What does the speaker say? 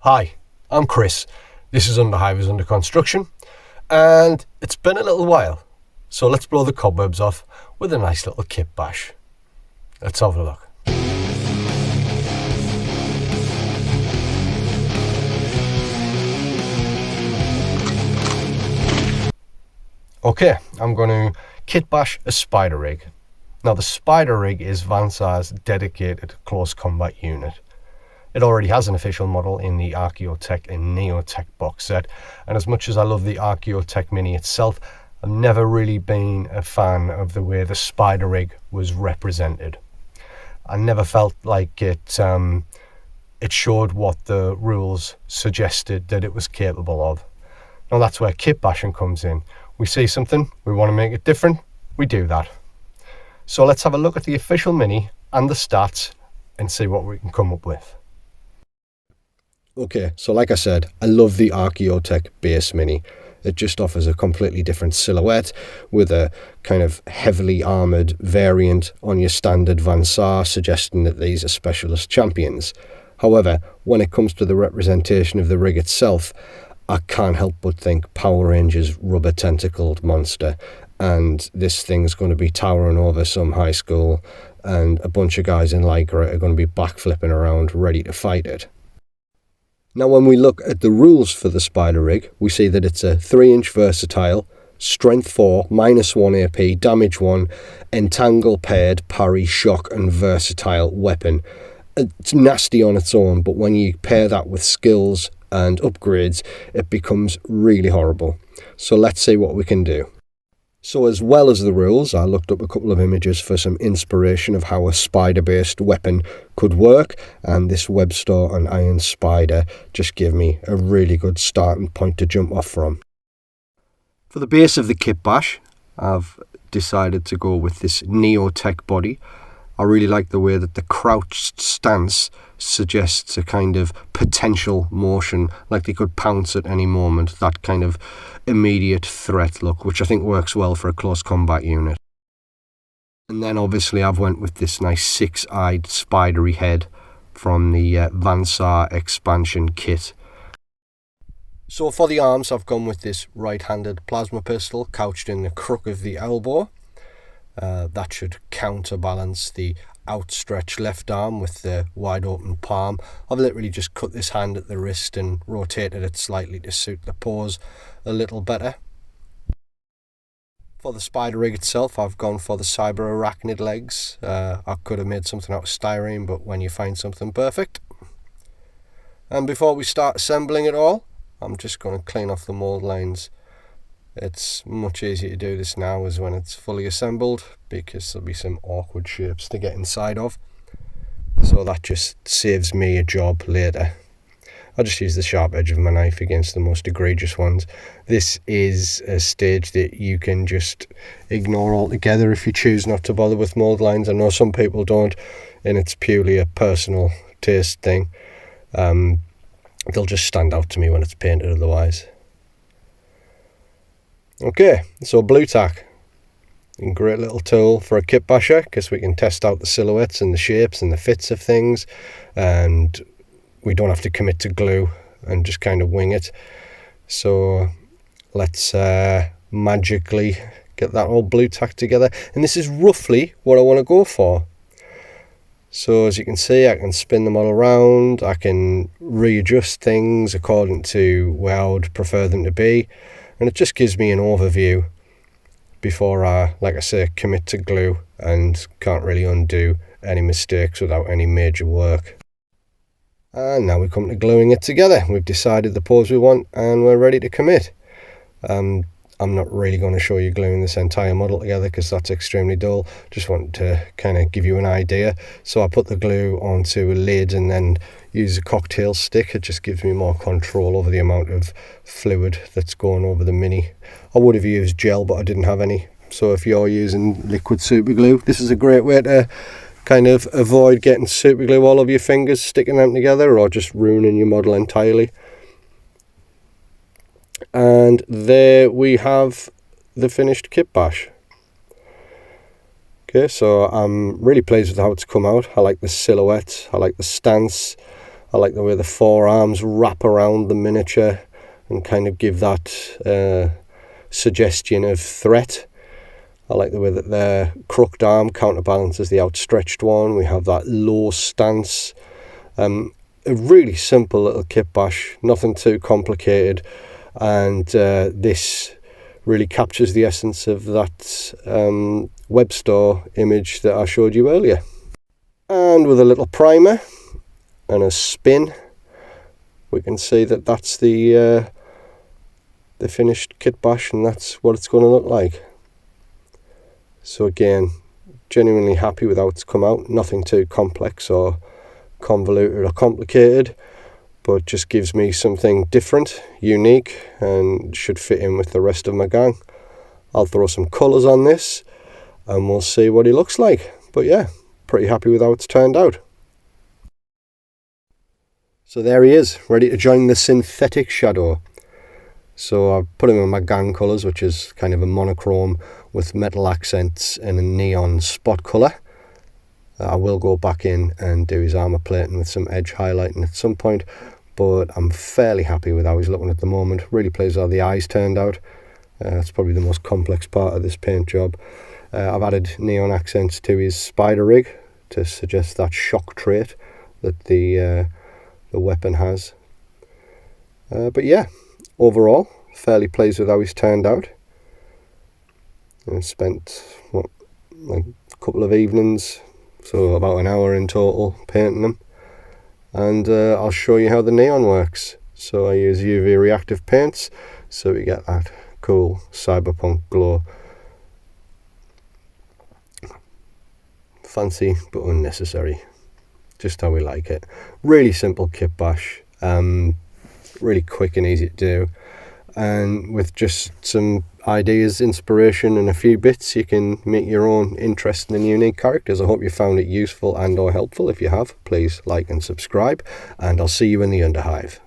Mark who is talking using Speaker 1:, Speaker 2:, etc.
Speaker 1: Hi, I'm Chris. This is Underhiver's under construction, and it's been a little while. So let's blow the cobwebs off with a nice little kit bash. Let's have a look. Okay, I'm going to kit bash a spider rig. Now the spider rig is Vansaar's dedicated close combat unit. It already has an official model in the Archeo-Tech and Neotech box set, and as much as I love the Archeo-Tech Mini itself, I've never really been a fan of the way the spider rig was represented. I never felt like it showed what the rules suggested that it was capable of. Now that's where kit bashing comes in. We see something, we want to make it different, we do that. So let's have a look at the official Mini and the stats and see what we can come up with. Okay, so like I said, I love the Archeo-Tech base Mini. It just offers a completely different silhouette with a kind of heavily armoured variant on your standard vansaar, suggesting that these are specialist champions. However, when it comes to the representation of the rig itself, I can't help but think Power Rangers rubber tentacled monster, and this thing's going to be towering over some high school, and a bunch of guys in Lycra are going to be backflipping around ready to fight it. Now when we look at the rules for the spider rig, we see that it's a 3-inch versatile, strength 4, -1 AP, damage 1, entangle paired, parry, shock and versatile weapon. It's nasty on its own, but when you pair that with skills and upgrades, it becomes really horrible. So let's see what we can do. So as well as the rules, I looked up a couple of images for some inspiration of how a spider-based weapon could work, and this Webstore and Iron Spider just give me a really good starting point to jump off from. For the base of the kit bash, I've decided to go with this Neotech body. I really like the way that the crouched stance suggests a kind of potential motion, like they could pounce at any moment, that kind of immediate threat look, which I think works well for a close combat unit. And then obviously I've went with this nice 6-eyed spidery head from the Vansaar expansion kit. So for the arms, I've gone with this right-handed plasma pistol couched in the crook of the elbow. That should counterbalance the outstretched left arm with the wide open palm. I've literally just cut this hand at the wrist and rotated it slightly to suit the pose a little better. For the spider rig itself, I've gone for the cyber arachnid legs. I could have made something out of styrene, but when you find something perfect. And before we start assembling it all, I'm just going to clean off the mold lines. It's much easier to do this now as when it's fully assembled, because there'll be some awkward shapes to get inside of. So that just saves me a job later. I'll just use the sharp edge of my knife against the most egregious ones. This is a stage that you can just ignore altogether if you choose not to bother with mold lines. I know some people don't, and it's purely a personal taste thing. They'll just stand out to me when it's painted otherwise. Okay, so blue tack, a great little tool for a kit basher, because we can test out the silhouettes and the shapes and the fits of things, and we don't have to commit to glue and just kind of wing it. So let's magically get that all blue tack together, and this is roughly what I want to go for. So as you can see, I can spin them all around, I can readjust things according to where I would prefer them to be. And it just gives me an overview before I, like I say, commit to glue and can't really undo any mistakes without any major work. And now we come to gluing it together. We've decided the pose we want and we're ready to commit. I'm not really going to show you gluing this entire model together because that's extremely dull. Just want to kind of give you an idea. So I put the glue onto a lid and then use a cocktail stick. It just gives me more control over the amount of fluid that's going over the Mini. I would have used gel, but I didn't have any. So if you're using liquid super glue, this is a great way to kind of avoid getting super glue all over your fingers, sticking them together, or just ruining your model entirely. And there we have the finished kit bash. Okay, so I'm really pleased with how it's come out. I like the silhouette, I like the stance, I like the way the forearms wrap around the miniature and kind of give that suggestion of threat. I like the way that their crooked arm counterbalances the outstretched one. We have that low stance. A really simple little kitbash, nothing too complicated, and this really captures the essence of that web store image that I showed you earlier. And with a little primer and a spin, we can see that that's the finished kitbash, and that's what it's going to look like. So again, genuinely happy with how it's come out. Nothing too complex or convoluted or complicated, but just gives me something different, unique, and should fit in with the rest of my gang. I'll throw some colours on this and we'll see what he looks like. But yeah, pretty happy with how it's turned out. So there he is, ready to join the synthetic shadow. So I've put him in my gang colours, which is kind of a monochrome with metal accents and a neon spot colour. I will go back in and do his armour plating with some edge highlighting at some point, but I'm fairly happy with how he's looking at the moment. Really pleased how the eyes turned out. That's probably the most complex part of this paint job. I've added neon accents to his spider rig to suggest that shock trait that the weapon has. But yeah, overall, fairly pleased with how he's turned out. I spent like a couple of evenings, so about an hour in total, painting them. And I'll show you how the neon works. So I use UV reactive paints, so we get that cool cyberpunk glow. Fancy but unnecessary, just how we like it. Really simple kitbash, really quick and easy to do, and with just some ideas, inspiration and a few bits, you can make your own interesting and unique characters. I hope you found it useful and or helpful. If you have, please like and subscribe, and I'll see you in the Underhive.